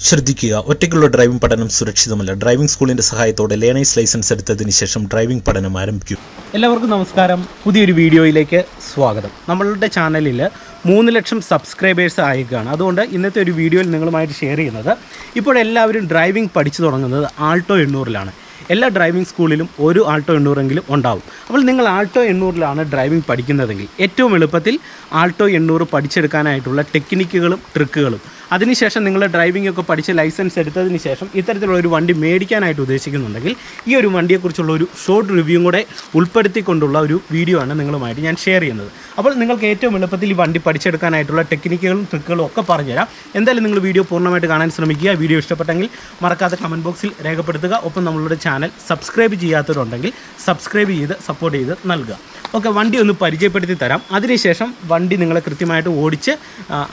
ശ്രദ്ധിക്കുക, ഒറ്റയ്ക്കുള്ള ഡ്രൈവിംഗ് പഠനം സുരക്ഷിതമല്ല. ഡ്രൈവിംഗ് സ്കൂളിന്റെ സഹായത്തോടെ ലേണേഴ്സ് ലൈസൻസ് എടുത്തതിന് ശേഷം ഡ്രൈവിംഗ് പഠനം ആരംഭിക്കും. എല്ലാവർക്കും നമസ്കാരം. പുതിയൊരു വീഡിയോയിലേക്ക് സ്വാഗതം. നമ്മളുടെ ചാനലിൽ 3 ലക്ഷം സബ്സ്ക്രൈബേഴ്സ് ആയിരിക്കുകയാണ്. അതുകൊണ്ട് ഇന്നത്തെ ഒരു വീഡിയോയിൽ നിങ്ങളുമായിട്ട് ഷെയർ ചെയ്യുന്നത്, ഇപ്പോഴെല്ലാവരും ഡ്രൈവിംഗ് പഠിച്ചു തുടങ്ങുന്നത് ആൾട്ടോ 800-ലാണ്. എല്ലാ ഡ്രൈവിംഗ് സ്കൂളിലും ഒരു ആൾട്ടോ 800-എങ്കിലും ഉണ്ടാവും. അപ്പോൾ നിങ്ങൾ ആൾട്ടോ 800-ലാണ് ഡ്രൈവിംഗ് പഠിക്കുന്നതെങ്കിൽ ഏറ്റവും എളുപ്പത്തിൽ ആൾട്ടോ 800 പഠിച്ചെടുക്കാനായിട്ടുള്ള ടെക്നിക്കുകളും ട്രിക്കുകളും, അതിനുശേഷം നിങ്ങൾ ഡ്രൈവിംഗ് ഒക്കെ പഠിച്ച് ലൈസൻസ് എടുത്തതിന് ശേഷം ഇത്തരത്തിലുള്ള ഒരു വണ്ടി മേടിക്കാനായിട്ട് ഉദ്ദേശിക്കുന്നുണ്ടെങ്കിൽ ഈ ഒരു വണ്ടിയെക്കുറിച്ചുള്ള ഒരു ഷോർട്ട് റിവ്യൂ കൂടെ ഉൾപ്പെടുത്തിക്കൊണ്ടുള്ള ഒരു വീഡിയോ ആണ് നിങ്ങളുമായിട്ട് ഞാൻ ഷെയർ ചെയ്യുന്നത്. അപ്പോൾ നിങ്ങൾക്ക് ഏറ്റവും എളുപ്പത്തിൽ ഈ വണ്ടി പഠിച്ചെടുക്കാനായിട്ടുള്ള ടെക്നിക്കുകളും ട്രിക്കുകളും ഒക്കെ പറഞ്ഞുതരാം. എന്തായാലും നിങ്ങൾ വീഡിയോ പൂർണ്ണമായിട്ട് കാണാൻ ശ്രമിക്കുക. വീഡിയോ ഇഷ്ടപ്പെട്ടെങ്കിൽ മറക്കാതെ കമൻറ്റ് ബോക്സിൽ രേഖപ്പെടുത്തുക. ഒപ്പം നമ്മളുടെ ചാനൽ സബ്സ്ക്രൈബ് ചെയ്യാത്തവരുണ്ടെങ്കിൽ സബ്സ്ക്രൈബ് ചെയ്ത് സപ്പോർട്ട് ചെയ്ത് നൽകുക. ഓക്കെ, വണ്ടി ഒന്ന് പരിചയപ്പെടുത്തി തരാം. അതിനുശേഷം വണ്ടി നിങ്ങളെ കൃത്യമായിട്ട് ഓടിച്ച്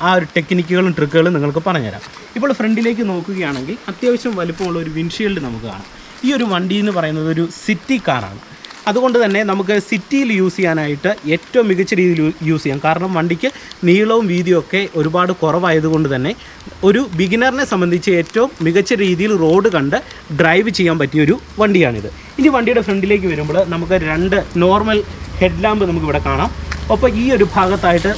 ആ ഒരു ടെക്നിക്കുകളും ട്രിക്കുകളും നിങ്ങൾക്ക് പറഞ്ഞുതരാം. ഇപ്പോൾ ഫ്രണ്ടിലേക്ക് നോക്കുകയാണെങ്കിൽ അത്യാവശ്യം വലുപ്പമുള്ള ഒരു വിൻഷീൽഡ് നമുക്ക് കാണാം. ഈ ഒരു വണ്ടി എന്ന് പറയുന്നത് ഒരു സിറ്റി കാറാണ്. അതുകൊണ്ട് തന്നെ നമുക്ക് സിറ്റിയിൽ യൂസ് ചെയ്യാനായിട്ട് ഏറ്റവും മികച്ച രീതിയിൽ യൂസ് ചെയ്യാം. കാരണം വണ്ടിക്ക് നീളവും വീതിയും ഒക്കെ ഒരുപാട് കുറവായതുകൊണ്ട് തന്നെ ഒരു ബിഗിനറിനെ സംബന്ധിച്ച് ഏറ്റവും മികച്ച രീതിയിൽ റോഡ് കണ്ട് ഡ്രൈവ് ചെയ്യാൻ പറ്റിയൊരു വണ്ടിയാണിത്. ഇനി വണ്ടിയുടെ ഫ്രണ്ടിലേക്ക് വരുമ്പോൾ നമുക്ക് 2 നോർമൽ ഹെഡ് ലാമ്പ് നമുക്കിവിടെ കാണാം. ഒപ്പം ഈ ഒരു ഭാഗത്തായിട്ട്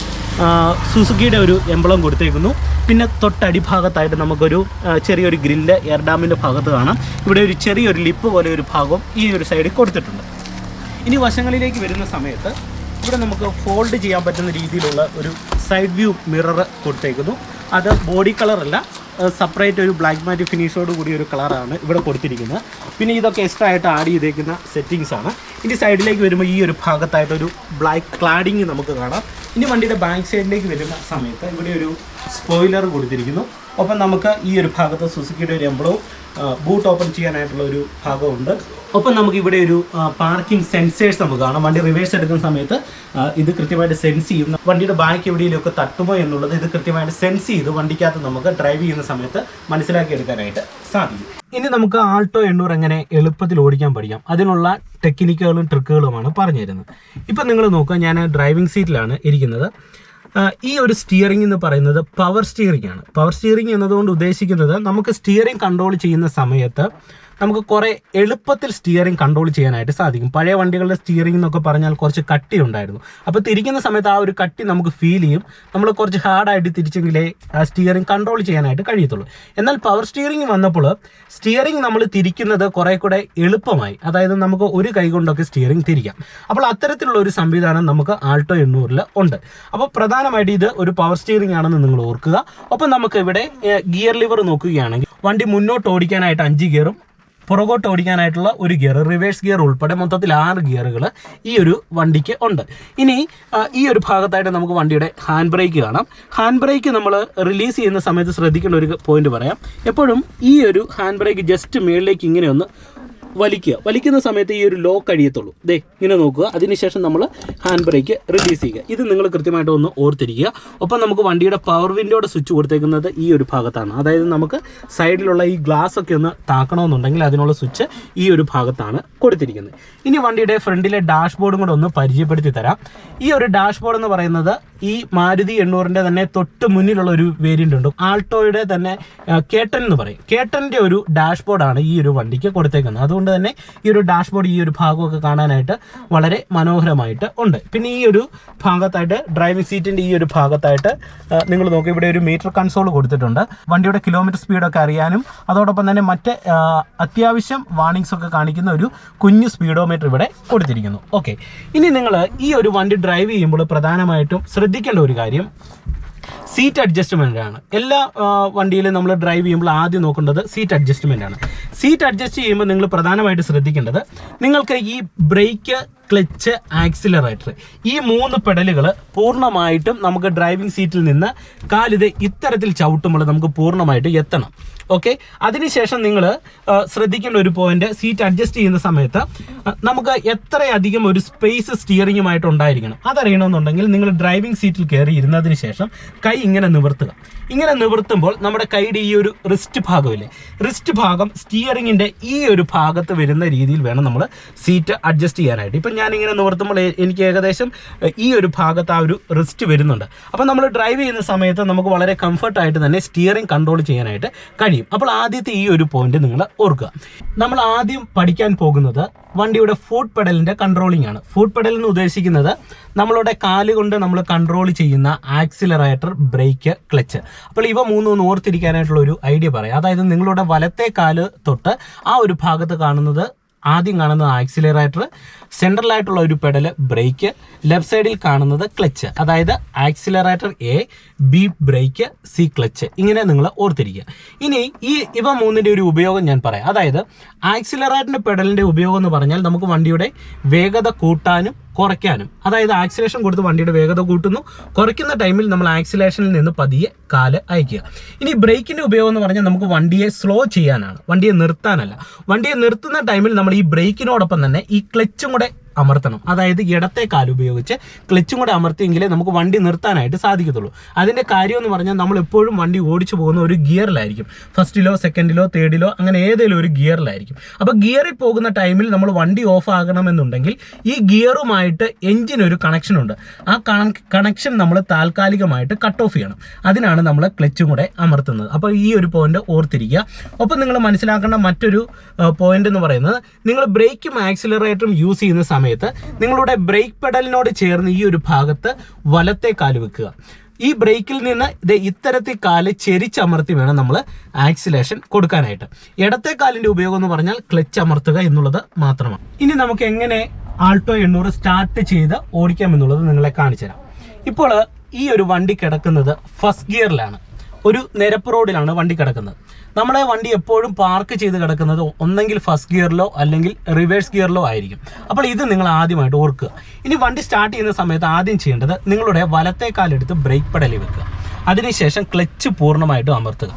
സുസുക്കിയുടെ ഒരു എംബ്ലം കൊടുത്തേക്കുന്നു. പിന്നെ തൊട്ടടിഭാഗത്തായിട്ട് നമുക്കൊരു ചെറിയൊരു ഗ്രില്ല് എയർ ഡാമിൻ്റെ ഭാഗത്ത് കാണാം. ഇവിടെ ഒരു ചെറിയൊരു ലിപ്പ് പോലെ ഒരു ഭാഗവും ഈ ഒരു സൈഡിൽ കൊടുത്തിട്ടുണ്ട്. ഇനി വശങ്ങളിലേക്ക് വരുന്ന സമയത്ത് ഇവിടെ നമുക്ക് ഫോൾഡ് ചെയ്യാൻ പറ്റുന്ന രീതിയിലുള്ള ഒരു സൈഡ് വ്യൂ മിറർ കൊടുത്തേക്കുന്നു. അത് ബോഡി കളറല്ല, സെപ്പറേറ്റ് ഒരു ബ്ലാക്ക് മാറ്റ് ഫിനിഷോട് കൂടി ഒരു കളറാണ് ഇവിടെ കൊടുത്തിരിക്കുന്നത്. പിന്നെ ഇതൊക്കെ എക്സ്ട്രാ ആയിട്ട് ആഡ് ചെയ്തേക്കുന്ന സെറ്റിങ്സാണ്. ഇനി സൈഡിലേക്ക് വരുമ്പോൾ ഈ ഒരു ഭാഗത്തായിട്ടൊരു ബ്ലാക്ക് ക്ലാഡിങ് നമുക്ക് കാണാം. ഇനി വണ്ടിയുടെ ബാക്ക് സൈഡിലേക്ക് വരുന്ന സമയത്ത് ഇവിടെ ഒരു സ്പോയിലർ കൊടുത്തിരിക്കുന്നു. ഒപ്പം നമുക്ക് ഈ ഒരു ഭാഗത്ത് സുസുക്കിയുടെ ഒരു എംബ്ലവും ബൂട്ട് ഓപ്പൺ ചെയ്യാനായിട്ടുള്ള ഒരു ഭാഗമുണ്ട്. ഒപ്പം നമുക്ക് ഇവിടെ ഒരു പാർക്കിംഗ് സെൻസേഴ്സ് നമുക്ക് കാണാം. വണ്ടി റിവേഴ്സ് എടുക്കുന്ന സമയത്ത് ഇത് കൃത്യമായിട്ട് സെൻസ് ചെയ്യും. വണ്ടിയുടെ ബാക്ക് എവിടെയെങ്കിലുമൊക്കെ തട്ടുമോ എന്നുള്ളത് ഇത് കൃത്യമായിട്ട് സെൻസ് ചെയ്ത് വണ്ടിക്കകത്ത് നമുക്ക് ഡ്രൈവ് ചെയ്യുന്ന സമയത്ത് മനസ്സിലാക്കിയെടുക്കാനായിട്ട് സാധിക്കും. ഇനി നമുക്ക് ആൾട്ടോ 800 എങ്ങനെ എളുപ്പത്തിൽ ഓടിക്കാൻ പഠിക്കാം, അതിനുള്ള ടെക്നിക്കുകളും ട്രിക്കുകളുമാണ് പറഞ്ഞു തരുന്നത്. ഇപ്പം നിങ്ങൾ നോക്കുക, ഞാൻ ഡ്രൈവിംഗ് സീറ്റിലാണ് ഇരിക്കുന്നത്. ഈ ഒരു സ്റ്റിയറിംഗ് എന്ന് പറയുന്നത് പവർ സ്റ്റിയറിംഗ് ആണ്. പവർ സ്റ്റിയറിംഗ് എന്നതുകൊണ്ട് ഉദ്ദേശിക്കുന്നത് നമുക്ക് സ്റ്റിയറിംഗ് കൺട്രോൾ ചെയ്യുന്ന സമയത്ത് നമുക്ക് കുറേ എളുപ്പത്തിൽ സ്റ്റിയറിംഗ് കൺട്രോൾ ചെയ്യാനായിട്ട് സാധിക്കും. പഴയ വണ്ടികളുടെ സ്റ്റിയറിംഗ് എന്നൊക്കെ പറഞ്ഞാൽ കുറച്ച് കട്ടി ഉണ്ടായിരുന്നു. അപ്പോൾ തിരിക്കുന്ന സമയത്ത് ആ ഒരു കട്ടി നമുക്ക് ഫീൽ ചെയ്യും. നമ്മൾ കുറച്ച് ഹാർഡായിട്ട് തിരിച്ചെങ്കിലേ ആ സ്റ്റിയറിംഗ് കൺട്രോൾ ചെയ്യാനായിട്ട് കഴിയത്തുള്ളൂ. എന്നാൽ പവർ സ്റ്റിയറിംഗ് വന്നപ്പോൾ സ്റ്റിയറിംഗ് നമ്മൾ തിരിക്കുന്നത് കുറേ കൂടെ എളുപ്പമായി. അതായത് നമുക്ക് ഒരു കൈ കൊണ്ടൊക്കെ സ്റ്റിയറിംഗ് തിരിക്കാം. അപ്പോൾ അത്തരത്തിലുള്ള ഒരു സംവിധാനം നമുക്ക് ആൾട്ടോ 800 ഉണ്ട്. അപ്പോൾ പ്രധാനമായിട്ട് ഇത് ഒരു പവർ സ്റ്റിയറിംഗ് ആണെന്ന് നിങ്ങൾ ഓർക്കുക. ഒപ്പം നമുക്ക് ഇവിടെ ഗിയർ ലിവർ നോക്കുകയാണെങ്കിൽ വണ്ടി മുന്നോട്ട് ഓടിക്കാനായിട്ട് 5 ഗിയറും പുറകോട്ട് ഓടിക്കാനായിട്ടുള്ള ഒരു ഗിയർ, റിവേഴ്സ് ഗിയർ ഉൾപ്പെടെ മൊത്തത്തിൽ 6 ഗിയറുകൾ ഈ ഒരു വണ്ടിക്ക് ഉണ്ട്. ഇനി ഈ ഒരു ഭാഗത്തായിട്ട് നമുക്ക് വണ്ടിയുടെ ഹാൻഡ് ബ്രേക്ക് കാണാം. ഹാൻഡ് ബ്രേക്ക് നമ്മൾ റിലീസ് ചെയ്യുന്ന സമയത്ത് ശ്രദ്ധിക്കേണ്ട ഒരു പോയിന്റ് പറയാം. എപ്പോഴും ഈ ഒരു ഹാൻഡ് ബ്രേക്ക് ജസ്റ്റ് മുകളിലേക്ക് ഇങ്ങനെ ഒന്ന് വലിക്കുന്ന സമയത്ത് ഈ ഒരു ലോക്ക് കഴിയത്തുള്ളൂ. ദേ ഇങ്ങനെ നോക്കുക. അതിനുശേഷം നമ്മൾ ഹാൻഡ് ബ്രേക്ക് റിലീസ് ചെയ്യുക. ഇത് നിങ്ങൾ കൃത്യമായിട്ട് ഒന്ന് ഓർത്തിരിക്കുക. ഒപ്പം നമുക്ക് വണ്ടിയുടെ പവർ വിൻഡോയുടെ സ്വിച്ച് കൊടുത്തേക്കുന്നത് ഈ ഒരു ഭാഗത്താണ്. അതായത് നമുക്ക് സൈഡിലുള്ള ഈ ഗ്ലാസ് ഒക്കെ ഒന്ന് താക്കണമെന്നുണ്ടെങ്കിൽ അതിനുള്ള സ്വിച്ച് ഈ ഒരു ഭാഗത്താണ് കൊടുത്തിരിക്കുന്നത്. ഇനി വണ്ടിയുടെ ഫ്രണ്ടിലെ ഡാഷ്ബോർഡും കൂടെ ഒന്ന് പരിചയപ്പെടുത്തി തരാം. ഈ ഒരു ഡാഷ്ബോർഡ് എന്ന് പറയുന്നത് ഈ മാരുതി 800-ന്റെ തന്നെ തൊട്ട് മുന്നിലുള്ള ഒരു വേരിയൻ്റ് ഉണ്ട്. ആൾട്ടോയുടെ തന്നെ കേട്ടൻ എന്ന് പറയും. കേട്ടൻ്റെ ഒരു ഡാഷ്ബോർഡാണ് ഈ ഒരു വണ്ടിക്ക് കൊടുത്തേക്കുന്നത്. അതുകൊണ്ട് തന്നെ ഈ ഒരു ഡാഷ്ബോർഡ് ഈ ഒരു ഭാഗമൊക്കെ കാണാനായിട്ട് വളരെ മനോഹരമായിട്ട് ഉണ്ട്. പിന്നെ ഈ ഒരു ഭാഗത്തായിട്ട് ഡ്രൈവിംഗ് സീറ്റിൻ്റെ ഈ ഒരു ഭാഗത്തായിട്ട് നിങ്ങൾ നോക്കി, ഇവിടെ ഒരു മീറ്റർ കൺസോൾ കൊടുത്തിട്ടുണ്ട്. വണ്ടിയുടെ കിലോമീറ്റർ സ്പീഡൊക്കെ അറിയാനും അതോടൊപ്പം തന്നെ മറ്റ് അത്യാവശ്യം വാർണിംഗ്സ് ഒക്കെ കാണിക്കുന്ന ഒരു കുഞ്ഞു സ്പീഡോമീറ്റർ ഇവിടെ കൊടുത്തിരിക്കുന്നു. ഓക്കെ, ഇനി നിങ്ങൾ ഈ ഒരു വണ്ടി ഡ്രൈവ് ചെയ്യുമ്പോൾ പ്രധാനമായിട്ടും ശ്രദ്ധിക്കേണ്ട ഒരു കാര്യം സീറ്റ് അഡ്ജസ്റ്റ്മെൻ്റ് ആണ്. എല്ലാ വണ്ടിയിലും നമ്മൾ ഡ്രൈവ് ചെയ്യുമ്പോൾ ആദ്യം നോക്കേണ്ടത് സീറ്റ് അഡ്ജസ്റ്റ്മെൻ്റ് ആണ്. സീറ്റ് അഡ്ജസ്റ്റ് ചെയ്യുമ്പോൾ നിങ്ങൾ പ്രധാനമായിട്ട് ശ്രദ്ധിക്കേണ്ടത്, നിങ്ങൾക്ക് ഈ ബ്രേക്ക്, ക്ലച്ച്, ആക്സിലറേറ്റർ ഈ 3 പെഡലുകൾ പൂർണ്ണമായിട്ടും നമുക്ക് ഡ്രൈവിംഗ് സീറ്റിൽ നിന്ന് കാലിത് ഇത്തരത്തിൽ ചവിട്ടുമ്പോൾ നമുക്ക് പൂർണ്ണമായിട്ട് എത്തണം. ഓക്കെ, അതിനുശേഷം നിങ്ങൾ ശ്രദ്ധിക്കേണ്ട ഒരു പോയിന്റ്, സീറ്റ് അഡ്ജസ്റ്റ് ചെയ്യുന്ന സമയത്ത് നമുക്ക് എത്രയധികം ഒരു സ്പേസ് സ്റ്റിയറിംഗുമായിട്ട് ഉണ്ടായിരിക്കണം. അതറിയണമെന്നുണ്ടെങ്കിൽ നിങ്ങൾ ഡ്രൈവിംഗ് സീറ്റിൽ കയറി ഇരുന്നതിന് ശേഷം കൈ ഇങ്ങനെ നിവർത്തുക. ഇങ്ങനെ നിവർത്തുമ്പോൾ നമ്മുടെ കൈയുടെ ഈ ഒരു റിസ്റ്റ് ഭാഗമില്ലേ, റിസ്റ്റ് ഭാഗം സ്റ്റിയറിംഗിൻ്റെ ഈ ഒരു ഭാഗത്ത് വരുന്ന രീതിയിൽ വേണം നമ്മൾ സീറ്റ് അഡ്ജസ്റ്റ് ചെയ്യാനായിട്ട്. ഇപ്പം ഞാനിങ്ങനെ നിവർത്തുമ്പോൾ എനിക്ക് ഏകദേശം ഈ ഒരു ഭാഗത്ത് ആ ഒരു റിസ്റ്റ് വരുന്നുണ്ട്. അപ്പോൾ നമ്മൾ ഡ്രൈവ് ചെയ്യുന്ന സമയത്ത് നമുക്ക് വളരെ കംഫർട്ടായിട്ട് തന്നെ സ്റ്റിയറിംഗ് കൺട്രോൾ ചെയ്യാനായിട്ട് കഴിയും. അപ്പോൾ ആദ്യത്തെ ഈ ഒരു പോയിന്റ് നിങ്ങൾ ഓർക്കുക. നമ്മൾ ആദ്യം പഠിക്കാൻ പോകുന്നത് വണ്ടിയുടെ ഫുട് പെഡലിൻ്റെ കൺട്രോളിംഗ് ആണ്. ഫുട് പെഡൽ എന്ന് ഉദ്ദേശിക്കുന്നത് നമ്മളുടെ കാലുകൊണ്ട് നമ്മൾ കൺട്രോൾ ചെയ്യുന്ന ആക്സിലറേറ്റർ, ബ്രേക്ക്, ക്ലച്ച്. അപ്പോൾ ഇവ മൂന്നും ഓർത്തിരിക്കാനായിട്ടുള്ള ഒരു ഐഡിയ പറയാം. അതായത് നിങ്ങളുടെ വലത്തെ കാല് തൊട്ട് ആ ഒരു ഭാഗത്ത് കാണുന്നത് ആദ്യം കാണുന്നത് ആക്സിലറേറ്റർ, സെൻട്രലായിട്ടുള്ള ഒരു പെഡൽ ബ്രേക്ക്, ലെഫ്റ്റ് സൈഡിൽ കാണുന്നത് ക്ലച്ച്. അതായത് accelerator A, B brake, C clutch. ഇങ്ങനെ നിങ്ങൾ ഓർത്തിരിക്കുക. ഇനി ഇവ മൂന്നിൻ്റെ ഒരു ഉപയോഗം ഞാൻ പറയാം. അതായത് ആക്സിലറേറ്ററിൻ്റെ പെഡലിൻ്റെ ഉപയോഗം എന്ന് പറഞ്ഞാൽ നമുക്ക് വണ്ടിയുടെ വേഗത കൂട്ടാനും കുറയ്ക്കാനും. അതായത് ആക്സിലേഷൻ കൊടുത്ത് വണ്ടിയുടെ വേഗത കൂട്ടുന്നു, കുറയ്ക്കുന്ന ടൈമിൽ നമ്മൾ ആക്സിലേഷനിൽ നിന്ന് പതിയെ കാല് അയക്കുക. ഇനി ബ്രേക്കിൻ്റെ ഉപയോഗം എന്ന് പറഞ്ഞാൽ നമുക്ക് വണ്ടിയെ സ്ലോ ചെയ്യാനാണ്, വണ്ടിയെ നിർത്താനല്ല. വണ്ടിയെ നിർത്തുന്ന ടൈമിൽ നമ്മൾ ഈ ബ്രേക്കിനോടൊപ്പം തന്നെ ഈ ക്ലച്ചും കൂടെ അമർത്തണം. അതായത് ഇടത്തെ കാല് ഉപയോഗിച്ച് ക്ലച്ചും കൂടെ അമർത്തിയെങ്കിലേ നമുക്ക് വണ്ടി നിർത്താനായിട്ട് സാധിക്കത്തുള്ളൂ. അതിൻ്റെ കാര്യം എന്ന് പറഞ്ഞാൽ നമ്മൾ എപ്പോഴും വണ്ടി ഓടിച്ചു പോകുന്ന ഒരു ഗിയറിലായിരിക്കും. ഫസ്റ്റിലോ സെക്കൻഡിലോ തേർഡിലോ അങ്ങനെ ഏതെങ്കിലും ഒരു ഗിയറിലായിരിക്കും. അപ്പോൾ ഗിയറിൽ പോകുന്ന ടൈമിൽ നമ്മൾ വണ്ടി ഓഫ് ആകണമെന്നുണ്ടെങ്കിൽ ഈ ഗിയറുമായിട്ട് എഞ്ചിനൊരു കണക്ഷൻ ഉണ്ട്. ആ കണക്ഷൻ നമ്മൾ താൽക്കാലികമായിട്ട് കട്ട് ഓഫ് ചെയ്യണം. അതിനാണ് നമ്മൾ ക്ലച്ചും കൂടെ അമർത്തുന്നത്. അപ്പോൾ ഈ ഒരു പോയിന്റ് ഓർത്തിരിക്കുക. ഒപ്പം നിങ്ങൾ മനസ്സിലാക്കേണ്ട മറ്റൊരു പോയിന്റ് എന്ന് പറയുന്നത്, നിങ്ങൾ ബ്രേക്കും ആക്സിലറേറ്ററും യൂസ് ചെയ്യുന്ന സമയത്ത് നിങ്ങളുടെ ബ്രേക്ക് പെഡലിനോട് ചേർന്ന് ഈ ഒരു ഭാഗത്ത് വലത്തെ കാല് വെക്കുക. ഈ ബ്രേക്കിൽ നിന്ന് ഇത്തരത്തിൽ കാല് ചെരിച്ചമർത്തി വേണം നമ്മൾ ആക്സിലേഷൻ കൊടുക്കാനായിട്ട്. ഇടത്തെ കാലിൻ്റെ ഉപയോഗം എന്ന് പറഞ്ഞാൽ ക്ലച്ച് അമർത്തുക എന്നുള്ളത് മാത്രമാണ്. ഇനി നമുക്ക് എങ്ങനെ ആൾട്ടോ 800 സ്റ്റാർട്ട് ചെയ്ത് ഓടിക്കാമെന്നുള്ളത് നിങ്ങളെ കാണിച്ചു തരാം. ഇപ്പോൾ ഈ ഒരു വണ്ടി കിടക്കുന്നത് ഫസ്റ്റ് ഗിയറിലാണ്. ഒരു നിരപ്പ് റോഡിലാണ് വണ്ടി കിടക്കുന്നത്. നമ്മളെ വണ്ടി എപ്പോഴും പാർക്ക് ചെയ്ത് കിടക്കുന്നത് ഒന്നെങ്കിൽ ഫസ്റ്റ് ഗിയറിലോ അല്ലെങ്കിൽ റിവേഴ്സ് ഗിയറിലോ ആയിരിക്കും. അപ്പോൾ ഇത് നിങ്ങൾ ആദ്യമായിട്ട് ഓർക്കുക. ഇനി വണ്ടി സ്റ്റാർട്ട് ചെയ്യുന്ന സമയത്ത് ആദ്യം ചെയ്യേണ്ടത് നിങ്ങളുടെ വലത്തെ കാലെടുത്ത് ബ്രേക്ക് പെഡലിൽ വെക്കുക. അതിനുശേഷം ക്ലച്ച് പൂർണ്ണമായിട്ടും അമർത്തുക.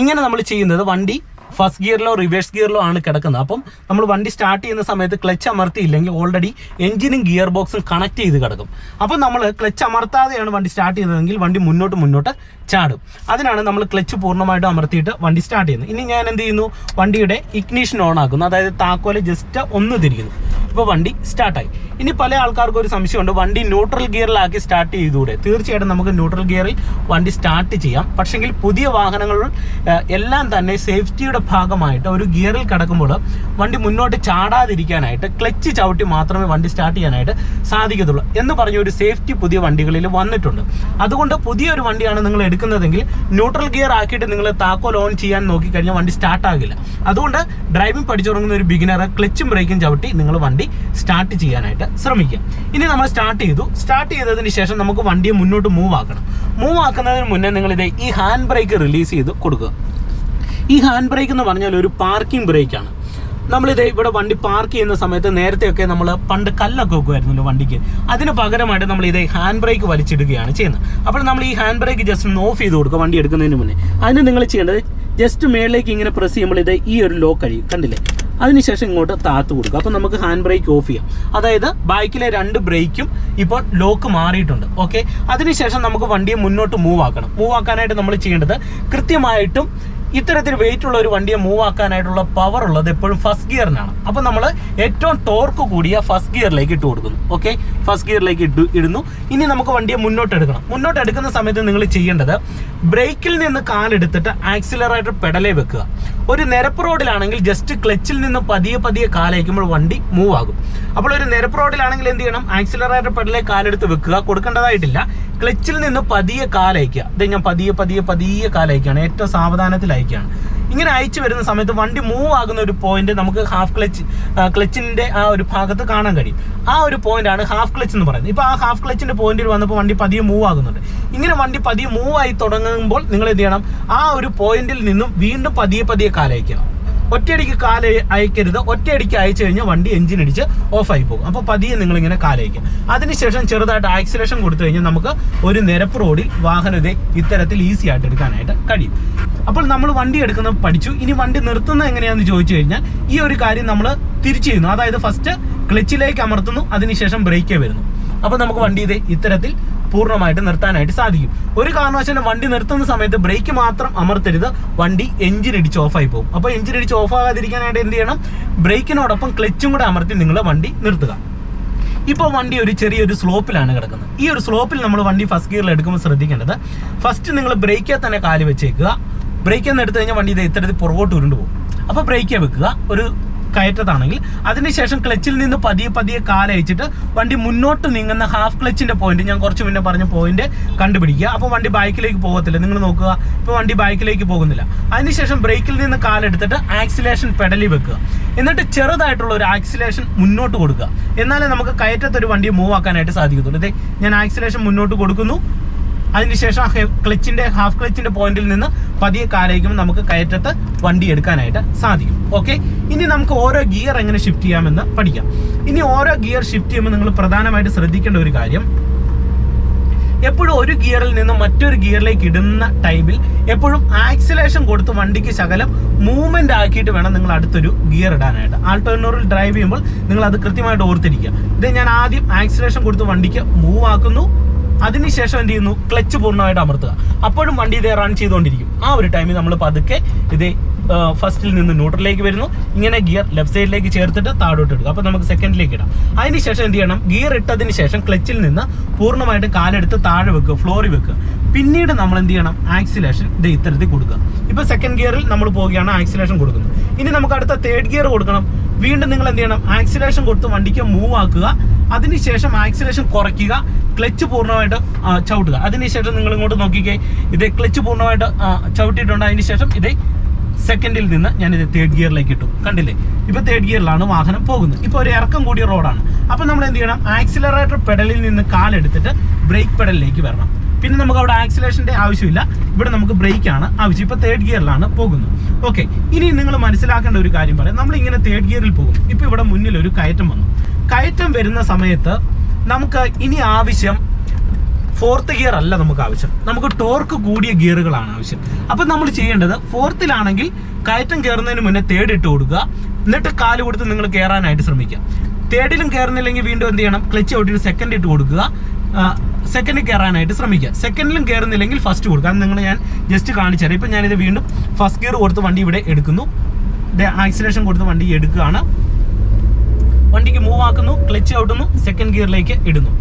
ഇങ്ങനെ നമ്മൾ ചെയ്യുന്നത് വണ്ടി ഫസ്റ്റ് ഗിയറിലോ റിവേഴ്സ് ഗിയറിലോ ആണ് കിടക്കുന്നത്. അപ്പം നമ്മൾ വണ്ടി സ്റ്റാർട്ട് ചെയ്യുന്ന സമയത്ത് ക്ലച്ച് അമർത്തിയില്ലെങ്കിൽ ഓൾറെഡി എഞ്ചിനും ഗിയർ ബോക്സും കണക്ട് ചെയ്ത് കിടക്കും. അപ്പം നമ്മൾ ക്ലച്ച് അമർത്താതെയാണ് വണ്ടി സ്റ്റാർട്ട് ചെയ്യുന്നതെങ്കിൽ വണ്ടി മുന്നോട്ട് ചാടും. അതിനാണ് നമ്മൾ ക്ലച്ച് പൂർണ്ണമായിട്ടും അമർത്തിയിട്ട് വണ്ടി സ്റ്റാർട്ട് ചെയ്യുന്നത്. ഇനി ഞാൻ എന്ത് ചെയ്യുന്നു, വണ്ടിയുടെ ഇഗ്നിഷൻ ഓൺ ആക്കുന്നു. അതായത് താക്കോല് ജസ്റ്റ് ഒന്ന് തിരിക്കുന്നു. ഇപ്പോൾ വണ്ടി സ്റ്റാർട്ടായി. ഇനി പല ആൾക്കാർക്കും ഒരു സംശയമുണ്ട്, വണ്ടി ന്യൂട്രൽ ഗിയറിലാക്കി സ്റ്റാർട്ട് ചെയ്തുകൂടെ? തീർച്ചയായിട്ടും നമുക്ക് ന്യൂട്രൽ ഗിയറിൽ വണ്ടി സ്റ്റാർട്ട് ചെയ്യാം. പക്ഷെങ്കിൽ പുതിയ വാഹനങ്ങളിൽ എല്ലാം തന്നെ സേഫ്റ്റിയുടെ ഭാഗമായിട്ട് ഒരു ഗിയറിൽ കിടക്കുമ്പോൾ വണ്ടി മുന്നോട്ട് ചാടാതിരിക്കാനായിട്ട് ക്ലച്ച് ചവിട്ടി മാത്രമേ വണ്ടി സ്റ്റാർട്ട് ചെയ്യാനായിട്ട് സാധിക്കത്തുള്ളൂ എന്ന് പറഞ്ഞ ഒരു സേഫ്റ്റി പുതിയ വണ്ടികളിൽ വന്നിട്ടുണ്ട്. അതുകൊണ്ട് പുതിയൊരു വണ്ടിയാണ് നിങ്ങൾ എടുക്കുന്നതെങ്കിൽ ന്യൂട്രൽ ഗിയർ ആക്കിയിട്ട് നിങ്ങൾ താക്കോൽ ഓൺ ചെയ്യാൻ നോക്കിക്കഴിഞ്ഞാൽ വണ്ടി സ്റ്റാർട്ടാകില്ല. അതുകൊണ്ട് ഡ്രൈവിംഗ് പഠിച്ചു തുടങ്ങുന്ന ഒരു ബിഗിനർ ക്ലച്ചും ബ്രേക്കും ചവിട്ടി നിങ്ങൾ വണ്ടി സ്റ്റാർട്ട് ചെയ്യാനായിട്ട് ശ്രമിക്കുക. ഇനി നമ്മൾ സ്റ്റാർട്ട് ചെയ്തതിന് ശേഷം നമുക്ക് വണ്ടിയെ മുന്നോട്ട് മൂവ് ആക്കുന്നതിന് മുന്നേ നിങ്ങളിത് ഈ ഹാൻഡ് ബ്രേക്ക് റിലീസ് ചെയ്ത് കൊടുക്കുക. ഈ ഹാൻഡ് ബ്രേക്ക് എന്ന് പറഞ്ഞാൽ ഒരു പാർക്കിംഗ് ബ്രേക്കാണ്. നമ്മളിത് ഇവിടെ വണ്ടി പാർക്ക് ചെയ്യുന്ന സമയത്ത് നേരത്തെയൊക്കെ നമ്മൾ പണ്ട് കല്ലൊക്കെ വെക്കുമായിരുന്നല്ലോ വണ്ടിക്ക്. അതിന് പകരമായിട്ട് നമ്മൾ ഇതേ ഹാൻഡ് ബ്രേക്ക് വലിച്ചിടുകയാണ് ചെയ്യുന്നത്. അപ്പോൾ നമ്മൾ ഈ ഹാൻഡ് ബ്രേക്ക് ജസ്റ്റ് ഒന്ന് ഓഫ് ചെയ്ത് കൊടുക്കുക വണ്ടി എടുക്കുന്നതിന് മുന്നേ. അതിന് നിങ്ങൾ ചെയ്യേണ്ടത് ജസ്റ്റ് മേളിലേക്ക് ഇങ്ങനെ പ്രസ് ചെയ്യുമ്പോൾ ഇത് ഈ ഒരു ലോക്ക് കഴിയും, കണ്ടില്ലേ? അതിനുശേഷം ഇങ്ങോട്ട് താത്ത് കൊടുക്കുക. അപ്പോൾ നമുക്ക് ഹാൻഡ് ബ്രേക്ക് ഓഫ് ചെയ്യാം. അതായത് ബൈക്കിലെ 2 ബ്രേക്കും ഇപ്പോൾ ലോക്ക് മാറിയിട്ടുണ്ട്. ഓക്കെ, അതിനുശേഷം നമുക്ക് വണ്ടിയെ മുന്നോട്ട് മൂവ് ആക്കാനായിട്ട് നമ്മൾ ചെയ്യേണ്ടത് കൃത്യമായിട്ടും ഇത്തരത്തിൽ വെയിറ്റ് ഉള്ള ഒരു വണ്ടിയെ മൂവ് ആക്കാനായിട്ടുള്ള പവർ ഉള്ളത് എപ്പോഴും ഫസ്റ്റ് ഗിയറിനാണ്. അപ്പോൾ നമ്മൾ ഏറ്റവും ടോർക്ക് കൂടിയ ഫസ്റ്റ് ഗിയറിലേക്ക് ഇട്ട് കൊടുക്കുന്നു. ഓക്കെ, ഫസ്റ്റ് ഗിയറിലേക്ക് ഇടുന്നു. ഇനി നമുക്ക് വണ്ടിയെ മുന്നോട്ട് എടുക്കുന്ന സമയത്ത് നിങ്ങൾ ചെയ്യേണ്ടത് ബ്രേക്കിൽ നിന്ന് കാലെടുത്തിട്ട് ആക്സിലറേറ്റർ പെഡലേ വെക്കുക. ഒരു നിരപ്പ് റോഡിലാണെങ്കിൽ ജസ്റ്റ് ക്ലച്ചിൽ നിന്ന് പതിയെ കാലയക്കുമ്പോൾ വണ്ടി മൂവ് ആകും. അപ്പോൾ ഒരു നിരപ്പ് റോഡിലാണെങ്കിൽ എന്ത് ചെയ്യണം, ആക്സിലറേറ്റർ പെഡലേ കാലെടുത്ത് വെക്കുക, കൊടുക്കേണ്ടതായിട്ടില്ല. ക്ലച്ചിൽ നിന്ന് പതിയെ കാലയക്കുക. ഇത് ഞാൻ പതിയെ കാലയക്കുകയാണ്, ഏറ്റവും സാവധാനത്തിൽ അയക്കുകയാണ്. ഇങ്ങനെ അയച്ചു വരുന്ന സമയത്ത് വണ്ടി മൂവ് ആകുന്ന ഒരു പോയിന്റ് നമുക്ക് ക്ലച്ചിന്റെ ആ ഒരു ഭാഗത്ത് കാണാൻ കഴിയും. ആ ഒരു പോയിന്റ് ആണ് ഹാഫ് ക്ലച്ച് എന്ന് പറയുന്നത്. ഇപ്പോൾ ആ ഹാഫ് ക്ലച്ചിന്റെ പോയിന്റിൽ വന്നപ്പോൾ വണ്ടി പതിയെ മൂവ് ആകുന്നുണ്ട്. ഇങ്ങനെ വണ്ടി പതിയെ മൂവ് ആയി തുടങ്ങുമ്പോൾ നിങ്ങൾ എന്ത് ചെയ്യണം, ആ ഒരു പോയിന്റിൽ നിന്നും വീണ്ടും പതിയെ കാലയക്കുക. ഒറ്റയടിക്ക് കാല് അയക്കരുത്. ഒറ്റയടിക്ക് അയച്ചു കഴിഞ്ഞാൽ വണ്ടി എഞ്ചിൻ അടിച്ച് ഓഫായി പോകും. അപ്പോൾ പതിയെ നിങ്ങളിങ്ങനെ കാലയക്കുക. അതിനുശേഷം ചെറുതായിട്ട് ആക്സിലേഷൻ കൊടുത്തു കഴിഞ്ഞാൽ നമുക്ക് ഒരു നിരപ്പ് റോഡിൽ വാഹനത്തെ ഇത്തരത്തിൽ ഈസി ആയിട്ട് എടുക്കാനായിട്ട് കഴിയും. അപ്പോൾ നമ്മൾ വണ്ടി എടുക്കുന്നത് പഠിച്ചു. ഇനി വണ്ടി നിർത്തുന്നത് എങ്ങനെയാണെന്ന് ചോദിച്ചു കഴിഞ്ഞാൽ ഈ ഒരു കാര്യം നമ്മൾ തിരിച്ചു ചെയ്യുന്നു. അതായത് ഫസ്റ്റ് ക്ലച്ചിലേക്ക് അമർത്തുന്നു, അതിനുശേഷം ബ്രേക്കേ വരുന്നു. അപ്പോൾ നമുക്ക് വണ്ടി ഇത്തരത്തിൽ പൂർണ്ണമായിട്ട് നിർത്താനായിട്ട് സാധിക്കും. ഒരു കാരണവശാലും വണ്ടി നിർത്തുന്ന സമയത്ത് ബ്രേക്ക് മാത്രം അമർത്തരുത്, വണ്ടി എഞ്ചിൻ ഇടിച്ച് ഓഫായി പോകും. അപ്പോൾ എഞ്ചിൻ ഇടിച്ച് ഓഫ് ആകാതിരിക്കാനായിട്ട് എന്ത് ചെയ്യണം, ബ്രേക്കിനോടൊപ്പം ക്ലച്ചും കൂടെ അമർത്തി നിങ്ങൾ വണ്ടി നിർത്തുക. ഇപ്പോൾ വണ്ടി ഒരു ചെറിയൊരു സ്ലോപ്പിലാണ് കിടക്കുന്നത്. ഈ ഒരു സ്ലോപ്പിൽ നമ്മൾ വണ്ടി ഫസ്റ്റ് ഗിയറിൽ എടുക്കുമ്പോൾ ശ്രദ്ധിക്കേണ്ടത്, ഫസ്റ്റ് നിങ്ങൾ ബ്രേക്കിൽ തന്നെ കാല് വെച്ചേക്കുക. ബ്രേക്കിൽ നിന്ന് എടുത്തു കഴിഞ്ഞാൽ വണ്ടി ഇത് ഇത്തരത്തിൽ പുറകോട്ട് ഉരുണ്ട് പോകും. അപ്പോൾ ബ്രേക്കിൽ വെക്കുക ഒരു കയറ്റത്താണെങ്കിൽ. അതിനുശേഷം ക്ലച്ചിൽ നിന്ന് പതിയെ കാലയച്ചിട്ട് വണ്ടി മുന്നോട്ട് നീങ്ങുന്ന ഹാഫ് ക്ലച്ചിന്റെ പോയിന്റ്, ഞാൻ കുറച്ച് മുന്നേ പറഞ്ഞ പോയിന്റ് കണ്ടുപിടിക്കുക. അപ്പോൾ വണ്ടി ബാക്കിലേക്ക് പോകത്തില്ല. നിങ്ങൾ നോക്കുക, ഇപ്പോൾ വണ്ടി ബാക്കിലേക്ക് പോകുന്നില്ല. അതിനുശേഷം ബ്രേക്കിൽ നിന്ന് കാലെടുത്തിട്ട് ആക്സിലേഷൻ പെഡലിൽ വെക്കുക. എന്നിട്ട് ചെറുതായിട്ടുള്ള ഒരു ആക്സിലേഷൻ മുന്നോട്ട് കൊടുക്കുക. എന്നാലേ നമുക്ക് കയറ്റത്തൊരു വണ്ടി മൂവ് ആക്കാനായിട്ട് സാധിക്കത്തുള്ളൂ. ഇതേ ഞാൻ ആക്സിലേഷൻ മുന്നോട്ട് കൊടുക്കുന്നു. അതിനുശേഷം ഹാഫ് ക്ലച്ചിന്റെ പോയിന്റിൽ നിന്ന് പതിയെ കാലയിക്കുമ്പോൾ നമുക്ക് കയറ്റത്ത് വണ്ടി എടുക്കാനായിട്ട് സാധിക്കും. ഓക്കെ, ഇനി നമുക്ക് ഓരോ ഗിയർ എങ്ങനെ ഷിഫ്റ്റ് ചെയ്യാമെന്ന് പഠിക്കാം. ഇനി ഓരോ ഗിയർ ഷിഫ്റ്റ് ചെയ്യുമ്പോൾ നിങ്ങൾ പ്രധാനമായിട്ട് ശ്രദ്ധിക്കേണ്ട ഒരു കാര്യം, എപ്പോഴും ഒരു ഗിയറിൽ നിന്ന് മറ്റൊരു ഗിയറിലേക്ക് ഇടുന്ന ടൈമിൽ എപ്പോഴും ആക്സിലേഷൻ കൊടുത്ത് വണ്ടിക്ക് ശകലം മൂവ്മെന്റ് ആക്കിയിട്ട് വേണം നിങ്ങൾ അടുത്തൊരു ഗിയർ ഇടാനായിട്ട്. ആൾട്ടോ 800 ഡ്രൈവ് ചെയ്യുമ്പോൾ നിങ്ങൾ അത് കൃത്യമായിട്ട് ഓർത്തിരിക്കുക. ഇത് ഞാൻ ആദ്യം ആക്സിലേഷൻ കൊടുത്ത് വണ്ടിക്ക് മൂവ് ആക്കുന്നു. അതിനുശേഷം എന്ത് ചെയ്യുന്നു, ക്ലച്ച് പൂർണ്ണമായിട്ട് അമർത്തുക. അപ്പോഴും വണ്ടി ഇതേ റൺ ചെയ്തുകൊണ്ടിരിക്കും. ആ ഒരു ടൈമിൽ നമ്മൾ പതുക്കെ ഇതേ ഫസ്റ്റിൽ നിന്ന് ന്യൂട്രലിലേക്ക് വരുന്നു. ഇങ്ങനെ ഗിയർ ലെഫ്റ്റ് സൈഡിലേക്ക് ചേർത്തിട്ട് താഴോട്ട് ഇടുക. അപ്പോൾ നമുക്ക് സെക്കൻഡിലേക്ക് ഇടാം. അതിനുശേഷം എന്ത് ചെയ്യണം, ഗിയർ ഇട്ടതിന് ശേഷം ക്ലച്ചിൽ നിന്ന് പൂർണ്ണമായിട്ട് കാലെടുത്ത് താഴെ വെക്കുക, ഫ്ലോറിൽ വെക്കുക. പിന്നീട് നമ്മൾ എന്ത് ചെയ്യണം, ആക്സിലേഷൻ ഇത് ഇത്തരത്തിൽ കൊടുക്കുക. ഇപ്പോൾ സെക്കൻഡ് ഗിയറിൽ നമ്മൾ പോവുകയാണ്, ആക്സിലേഷൻ കൊടുക്കുന്നത്. ഇനി നമുക്ക് അടുത്ത തേർഡ് ഗിയർ കൊടുക്കണം. വീണ്ടും നിങ്ങൾ എന്ത് ചെയ്യണം, ആക്സിലേഷൻ കൊടുത്ത് വണ്ടിക്ക് മൂവ് ആക്കുക. അതിനുശേഷം ആക്സിലേഷൻ കുറയ്ക്കുക, ക്ലച്ച് പൂർണ്ണമായിട്ട് ചവിട്ടുക. അതിനുശേഷം നിങ്ങൾ ഇങ്ങോട്ട് നോക്കിക്കേ, ഇത് ക്ലച്ച് പൂർണ്ണമായിട്ട് ചവിട്ടിയിട്ടുണ്ട്. അതിനുശേഷം ഇത് സെക്കൻഡിൽ നിന്ന് ഞാനിത് തേർഡ് ഗിയറിലേക്ക് ഇട്ടു. കണ്ടില്ലേ, ഇപ്പോൾ തേർഡ് ഗിയറിലാണ് വാഹനം പോകുന്നത്. ഇപ്പോൾ ഒരു ഇറക്കം കൂടിയ റോഡാണ്. അപ്പോൾ നമ്മൾ എന്ത് ചെയ്യണം, ആക്സിലറേറ്റർ പെഡലിൽ നിന്ന് കാലെടുത്തിട്ട് ബ്രേക്ക് പെഡലിലേക്ക് വരണം. പിന്നെ നമുക്ക് അവിടെ ആക്സിലേഷൻ്റെ ആവശ്യമില്ല, ഇവിടെ നമുക്ക് ബ്രേക്കാണ് ആവശ്യം. ഇപ്പോൾ തേർഡ് ഗിയറിലാണ് പോകുന്നത്. ഓക്കെ, ഇനി നിങ്ങൾ മനസ്സിലാക്കേണ്ട ഒരു കാര്യം പറയാം. നമ്മളിങ്ങനെ തേർഡ് ഗിയറിൽ പോകും. ഇപ്പോൾ ഇവിടെ മുന്നിൽ ഒരു കയറ്റം വന്നു. കയറ്റം വരുന്ന സമയത്ത് നമുക്ക് ഇനി ആവശ്യം ഫോർത്ത് ഗിയർ അല്ല നമുക്ക് ആവശ്യം, നമുക്ക് ടോർക്ക് കൂടിയ ഗിയറുകളാണ് ആവശ്യം. അപ്പം നമ്മൾ ചെയ്യേണ്ടത്, ഫോർത്തിലാണെങ്കിൽ കയറ്റം കയറുന്നതിന് മുന്നേ തേർഡ് ഇട്ട് കൊടുക്കുക. എന്നിട്ട് കാല് കൊടുത്ത് നിങ്ങൾ കയറാനായിട്ട് ശ്രമിക്കുക. തേർഡിലും കയറുന്നില്ലെങ്കിൽ വീണ്ടും എന്ത് ചെയ്യണം, ക്ലച്ച് ഔട്ടിട്ട് സെക്കൻഡ് ഇട്ട് കൊടുക്കുക. സെക്കൻഡിൽ കയറാനായിട്ട് ശ്രമിക്കുക. സെക്കൻഡിലും കയറുന്നില്ലെങ്കിൽ ഫസ്റ്റ് കൊടുക്കുക. അത് നിങ്ങൾ ഞാൻ ജസ്റ്റ് കാണിച്ചു തരാം. ഇപ്പം ഞാനിത് വീണ്ടും ഫസ്റ്റ് ഗിയർ കൊടുത്ത് വണ്ടി ഇവിടെ എടുക്കുന്നു. ആക്സിലേഷൻ കൊടുത്ത് വണ്ടി എടുക്കുകയാണ്. വണ്ടിക്ക് മൂവ് ആക്കുന്നു, ക്ലച്ച് ഔട്ടുന്നു, സെക്കൻഡ് ഗിയറിലേക്ക് ഇടുന്നു.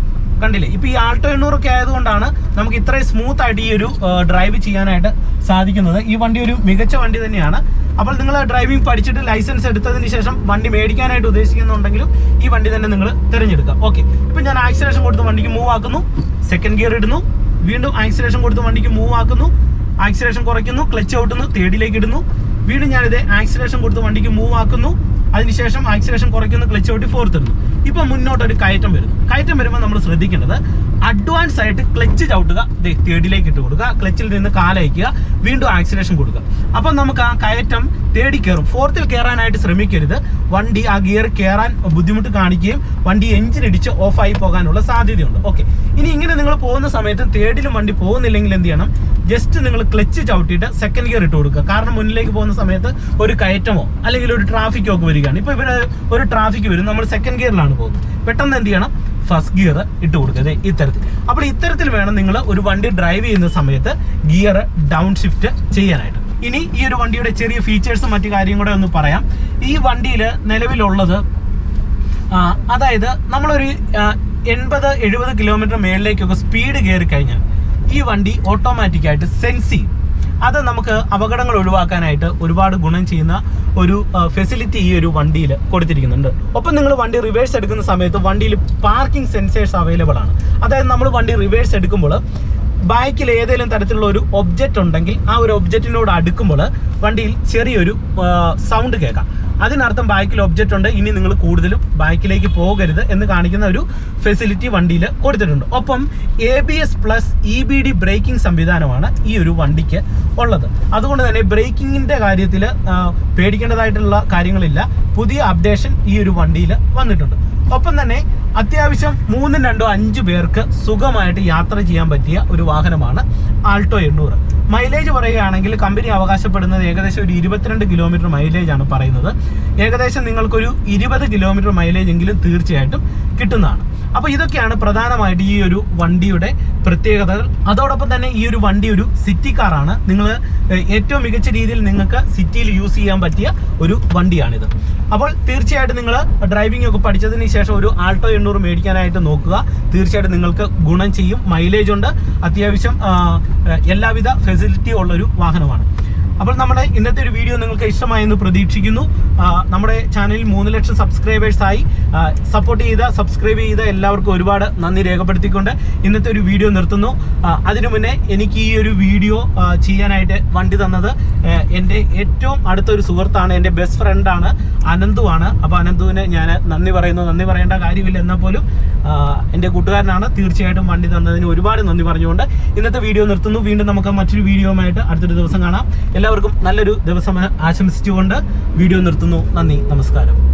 കണ്ടില്ലേ, ഇപ്പോൾ ഈ ആൾട്ടോ 800 ഒക്കെ ആയതുകൊണ്ടാണ് നമുക്ക് ഇത്രയും സ്മൂത്ത് ആയിട്ട് ഈ ഒരു ഡ്രൈവ് ചെയ്യാനായിട്ട് സാധിക്കുന്നത്. ഈ വണ്ടി ഒരു മികച്ച വണ്ടി തന്നെയാണ്. അപ്പോൾ നിങ്ങൾ ഡ്രൈവിംഗ് പഠിച്ചിട്ട് ലൈസൻസ് എടുത്തതിന് ശേഷം വണ്ടി മേടിക്കാനായിട്ട് ഉദ്ദേശിക്കുന്നുണ്ടെങ്കിലും ഈ വണ്ടി തന്നെ നിങ്ങൾ തിരഞ്ഞെടുക്കുക. ഓക്കെ, ഇപ്പം ഞാൻ ആക്സിലേഷൻ കൊടുത്ത് വണ്ടിക്ക് മൂവ് ആക്കുന്നു, സെക്കൻഡ് ഗിയർ ഇടുന്നു. വീണ്ടും ആക്സിലേഷൻ കൊടുത്ത് വണ്ടിക്ക് മൂവ് ആക്കുന്നു, ആക്സിലേഷൻ കുറയ്ക്കുന്നു, ക്ലച്ച് ഔട്ടുന്നു, തേർഡിലേക്ക് ഇടുന്നു. വീണ്ടും ഞാനിത് ആക്സിലേഷൻ കൊടുത്ത് വണ്ടിക്ക് മൂവ് ആക്കുന്നു. അതിനുശേഷം ആക്സിലേഷൻ കുറയ്ക്കുന്ന, ക്ലച്ച് ഔട്ടി ഫോർത്ത് ഇടുന്നു. ഇപ്പം മുന്നോട്ടൊരു കയറ്റം വരുന്നു. കയറ്റം വരുമ്പോൾ നമ്മൾ ശ്രദ്ധിക്കേണ്ടത്, അഡ്വാൻസ് ആയിട്ട് ക്ലച്ച് ചവിട്ടുക, തേർഡിലേക്ക് ഇട്ട് കൊടുക്കുക, ക്ലച്ചിൽ നിന്ന് കാലയക്കുക, വീണ്ടും ആക്സിലേഷൻ കൊടുക്കുക. അപ്പം നമുക്ക് ആ കയറ്റം തേർഡിൽ കയറും. ഫോർത്തിൽ കയറാനായിട്ട് ശ്രമിക്കരുത്. വണ്ടി ആ ഗിയർ കയറാൻ ബുദ്ധിമുട്ട് കാണിക്കുകയും വണ്ടി എഞ്ചിൻ ഇടിച്ച് ഓഫായി പോകാനുള്ള സാധ്യതയുണ്ട്. ഓക്കെ, ഇനി ഇങ്ങനെ നിങ്ങൾ പോകുന്ന സമയത്ത് തേർഡിലും വണ്ടി പോകുന്നില്ലെങ്കിൽ എന്ത് ചെയ്യണം, ജസ്റ്റ് നിങ്ങൾ ക്ലച്ച് ചവിട്ടിയിട്ട് സെക്കൻഡ് ഗിയർ ഇട്ട് കൊടുക്കുക. കാരണം മുന്നിലേക്ക് പോകുന്ന സമയത്ത് ഒരു കയറ്റമോ അല്ലെങ്കിൽ ഒരു ട്രാഫിക്കോ ഒക്കെ വരികയാണ്. ഇപ്പോൾ ഇവിടെ ഒരു ട്രാഫിക് വരും, നമ്മൾ സെക്കൻഡ് ഗിയറിലാണ് പോകുന്നത്. പെട്ടെന്ന് എന്ത് ചെയ്യണം, ഫസ്റ്റ് ഗിയർ ഇട്ട് കൊടുക്കുക ഇത്തരത്തിൽ. അപ്പോൾ ഇത്തരത്തിൽ വേണം നിങ്ങൾ ഒരു വണ്ടി ഡ്രൈവ് ചെയ്യുന്ന സമയത്ത് ഗിയർ ഡൗൺ ഷിഫ്റ്റ് ചെയ്യാനായിട്ട്. ഇനി ഈ ഒരു വണ്ടിയുടെ ചെറിയ ഫീച്ചേഴ്സും മറ്റു കാര്യം കൂടെ ഒന്ന് പറയാം. ഈ വണ്ടിയിൽ നിലവിലുള്ളത്, അതായത് നമ്മളൊരു 80-70 കിലോമീറ്റർ മേളിലേക്കൊക്കെ സ്പീഡ് കയറി കഴിഞ്ഞാൽ ഈ വണ്ടി ഓട്ടോമാറ്റിക്കായിട്ട് സെൻസ് ചെയ്യും. അത് നമുക്ക് അപകടങ്ങൾ ഒഴിവാക്കാനായിട്ട് ഒരുപാട് ഗുണം ചെയ്യുന്ന ഒരു ഫെസിലിറ്റി ഈ ഒരു വണ്ടിയിൽ കൊടുത്തിരിക്കുന്നുണ്ട്. ഒപ്പം നിങ്ങൾ വണ്ടി റിവേഴ്സ് എടുക്കുന്ന സമയത്ത് വണ്ടിയിൽ പാർക്കിംഗ് സെൻസേഴ്സ് അവൈലബിൾ ആണ്. അതായത് നമ്മൾ വണ്ടി റിവേഴ്സ് എടുക്കുമ്പോൾ ബാക്കിൽ ഏതെങ്കിലും തരത്തിലുള്ള ഒരു ഒബ്ജക്റ്റ് ഉണ്ടെങ്കിൽ ആ ഒരു ഒബ്ജക്റ്റിനോട് അടുക്കുമ്പോൾ വണ്ടിയിൽ ചെറിയൊരു സൗണ്ട് കേൾക്കാം. അതിനർത്ഥം ബാക്കിൽ ഒബ്ജക്റ്റ് ഉണ്ട്, ഇനി നിങ്ങൾ കൂടുതലും ബാക്കിലേക്ക് പോകരുത് എന്ന് കാണിക്കുന്ന ഒരു ഫെസിലിറ്റി വണ്ടിയിൽ കൊടുത്തിട്ടുണ്ട്. ഒപ്പം ABS പ്ലസ് EBD ബ്രേക്കിംഗ് സംവിധാനമാണ് ഈ ഒരു വണ്ടിക്ക് ഉള്ളത്. അതുകൊണ്ട് തന്നെ ബ്രേക്കിങ്ങിൻ്റെ കാര്യത്തിൽ പേടിക്കേണ്ടതായിട്ടുള്ള കാര്യങ്ങളില്ല. പുതിയ അപ്ഡേഷൻ ഈ ഒരു വണ്ടിയിൽ വന്നിട്ടുണ്ട്. ഒപ്പം തന്നെ അത്യാവശ്യം 3, 2, 5 പേർക്ക് സുഖമായിട്ട് യാത്ര ചെയ്യാൻ പറ്റിയ ഒരു വാഹനമാണ് ആൾട്ടോ 800. മൈലേജ് പറയുകയാണെങ്കിൽ കമ്പനി അവകാശപ്പെടുന്നത് ഏകദേശം ഒരു 22 കിലോമീറ്റർ മൈലേജ് ആണ് പറയുന്നത്. ഏകദേശം നിങ്ങൾക്കൊരു 20 കിലോമീറ്റർ മൈലേജ് എങ്കിലും തീർച്ചയായിട്ടും കിട്ടുന്നതാണ്. അപ്പോൾ ഇതൊക്കെയാണ് പ്രധാനമായിട്ട് ഈ ഒരു വണ്ടിയുടെ പ്രത്യേകതകൾ. അതോടൊപ്പം തന്നെ ഈ ഒരു വണ്ടി ഒരു സിറ്റി കാറാണ്. നിങ്ങൾ ഏറ്റവും മികച്ച രീതിയിൽ നിങ്ങൾക്ക് സിറ്റിയിൽ യൂസ് ചെയ്യാൻ പറ്റിയ ഒരു വണ്ടിയാണിത്. അപ്പോൾ തീർച്ചയായിട്ടും നിങ്ങൾ ഡ്രൈവിംഗ് ഒക്കെ പഠിച്ചതിന് ശേഷം ഒരു ആൾട്ടോ 800 മേടിക്കാനായിട്ട് നോക്കുക. തീർച്ചയായിട്ടും നിങ്ങൾക്ക് ഗുണം ചെയ്യും. മൈലേജ് ഉണ്ട്, അത്യാവശ്യം എല്ലാവിധ ഫെസിലിറ്റിയും ഉള്ളൊരു വാഹനമാണ്. അപ്പോൾ നമ്മുടെ ഇന്നത്തെ ഒരു വീഡിയോ നിങ്ങൾക്ക് ഇഷ്ടമായെന്ന് പ്രതീക്ഷിക്കുന്നു. നമ്മുടെ ചാനലിൽ 3 ലക്ഷം സബ്സ്ക്രൈബേഴ്സായി. സബ്സ്ക്രൈബ് ചെയ്ത എല്ലാവർക്കും ഒരുപാട് നന്ദി രേഖപ്പെടുത്തിക്കൊണ്ട് ഇന്നത്തെ ഒരു വീഡിയോ നിർത്തുന്നു. അതിനു മുന്നേ എനിക്ക് ഈ ഒരു വീഡിയോ ചെയ്യാനായിട്ട് വണ്ടി തന്നത് എൻ്റെ ഏറ്റവും അടുത്തൊരു സുഹൃത്താണ്, എൻ്റെ ബെസ്റ്റ് ഫ്രണ്ടാണ്, അനന്തുവാണ്. അപ്പോൾ അനന്തുവിന് ഞാൻ നന്ദി പറയുന്നു. നന്ദി പറയേണ്ട കാര്യമില്ല, എന്നാൽ പോലും എൻ്റെ കൂട്ടുകാരനാണ്. തീർച്ചയായിട്ടും വണ്ടി തന്നതിന് ഒരുപാട് നന്ദി പറഞ്ഞുകൊണ്ട് ഇന്നത്തെ വീഡിയോ നിർത്തുന്നു. വീണ്ടും നമുക്ക് മറ്റൊരു വീഡിയോയുമായിട്ട് അടുത്തൊരു ദിവസം കാണാം. എല്ലാവർക്കും നല്ലൊരു ദിവസം ആശംസിച്ചുകൊണ്ട് വീഡിയോ നിർത്തുന്നു. നന്ദി, നമസ്കാരം.